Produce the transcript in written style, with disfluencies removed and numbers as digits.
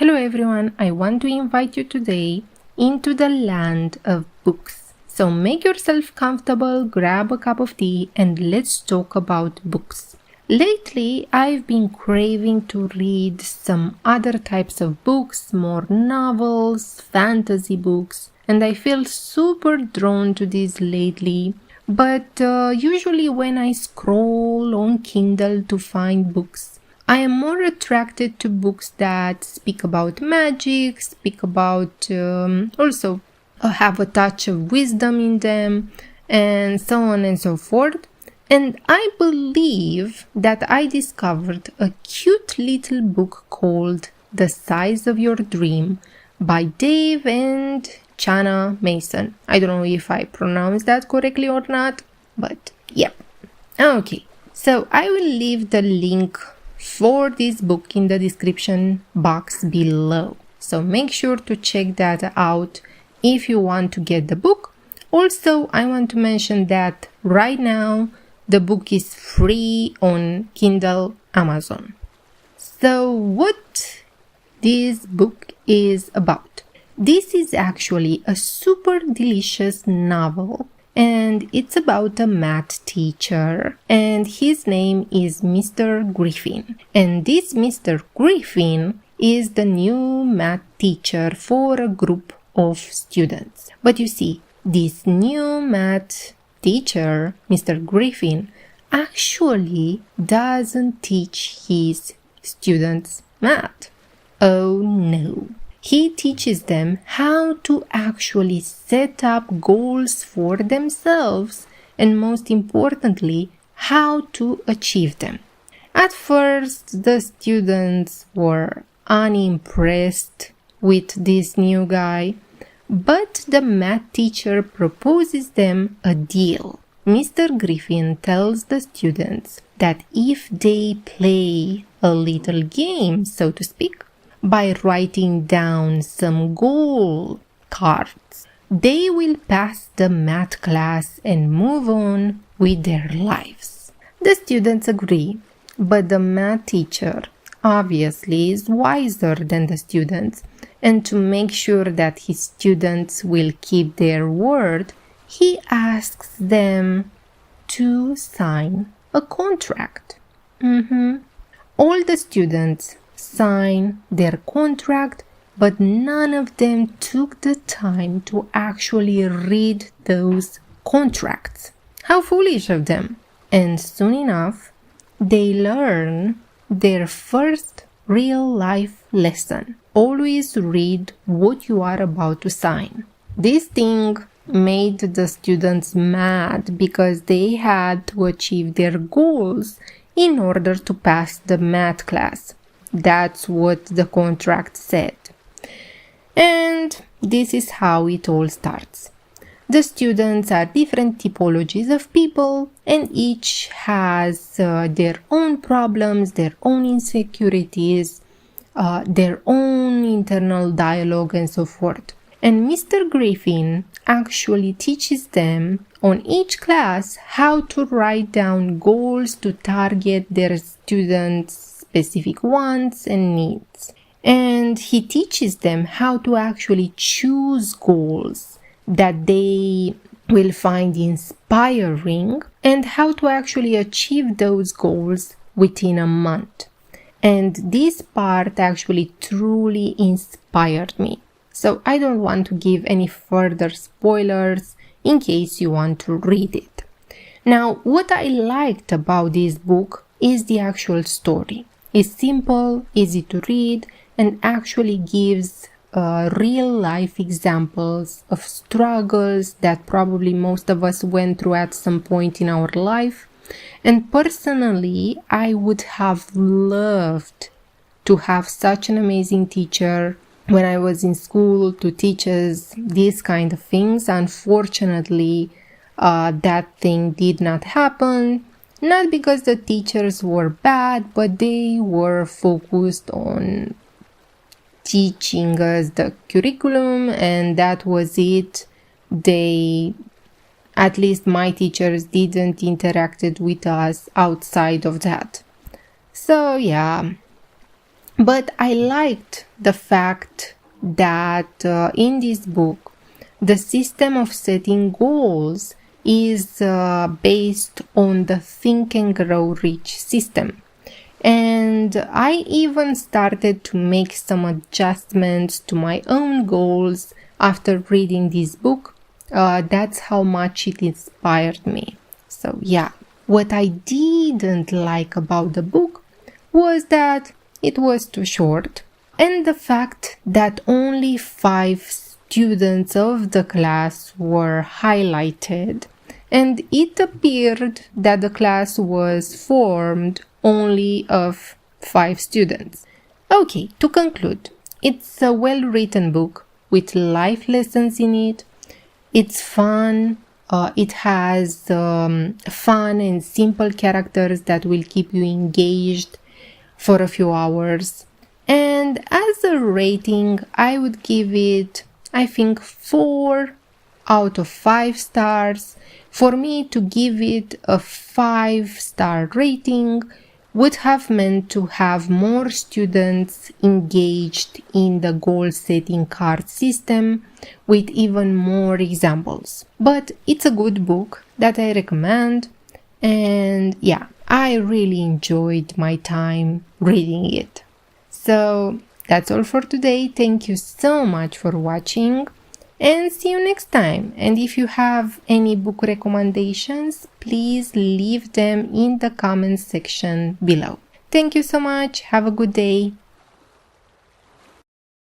Hello everyone, I want to invite you today into the land of books. So make yourself comfortable, grab a cup of tea, and let's talk about books. Lately, I've been craving to read some other types of books, more novels, fantasy books, and I feel super drawn to these lately. But usually when I scroll on Kindle to find books, I am more attracted to books that speak about magic, speak about also have a touch of wisdom in them, and so on and so forth. And I believe that I discovered a cute little book called The Size of Your Dream by Dave and Chana Mason. I don't know if I pronounced that correctly or not, but yep. Okay, so I will leave the link for this book in the description box below. So make sure to check that out if you want to get the book. Also, I want to mention that right now the book is free on Kindle Amazon. So what this book is about? This is actually a super delicious novel, and it's about a math teacher, and his name is Mr. Griffin. And this Mr. Griffin is the new math teacher for a group of students. But you see, this new math teacher, Mr. Griffin, actually doesn't teach his students math. Oh no. He teaches them how to actually set up goals for themselves and, most importantly, how to achieve them. At first, the students were unimpressed with this new guy, but the math teacher proposes them a deal. Mr. Griffin tells the students that if they play a little game, so to speak, by writing down some goal cards, they will pass the math class and move on with their lives. The students agree, but the math teacher obviously is wiser than the students, and to make sure that his students will keep their word, he asks them to sign a contract. All the students sign their contract, but none of them took the time to actually read those contracts. How foolish of them! And soon enough, they learn their first real life lesson. Always read what you are about to sign. This thing made the students mad because they had to achieve their goals in order to pass the math class. That's what the contract said. And this is how it all starts. The students are different typologies of people, and each has their own problems, their own insecurities, their own internal dialogue, and so forth. And Mr. Griffin actually teaches them on each class how to write down goals to target their students' specific wants and needs. And he teaches them how to actually choose goals that they will find inspiring and how to actually achieve those goals within a month. And this part actually truly inspired me. So I don't want to give any further spoilers in case you want to read it. Now, what I liked about this book is the actual story. It's simple, easy to read, and actually gives real life examples of struggles that probably most of us went through at some point in our life. And personally, I would have loved to have such an amazing teacher when I was in school to teach us these kind of things. Unfortunately, that thing did not happen. Not because the teachers were bad, but they were focused on teaching us the curriculum, and that was it. At least my teachers didn't interact with us outside of that. So yeah, But I liked the fact that in this book, the system of setting goals is based on the Think and Grow Rich system. And I even started to make some adjustments to my own goals after reading this book. That's how much it inspired me. So yeah, what I didn't like about the book was that it was too short, and the fact that only 5 students of the class were highlighted, and it appeared that the class was formed only of 5 students. Okay, to conclude, it's a well-written book with life lessons in it. It's fun. It has fun and simple characters that will keep you engaged for a few hours. And as a rating, I would give it, I think, 4 out of 5 stars. For me to give it a 5-star rating would have meant to have more students engaged in the goal-setting card system with even more examples. But it's a good book that I recommend, and yeah, I really enjoyed my time reading it. So that's all for today. Thank you so much for watching, and see you next time. And if you have any book recommendations, please leave them in the comments section below. Thank you so much. Have a good day.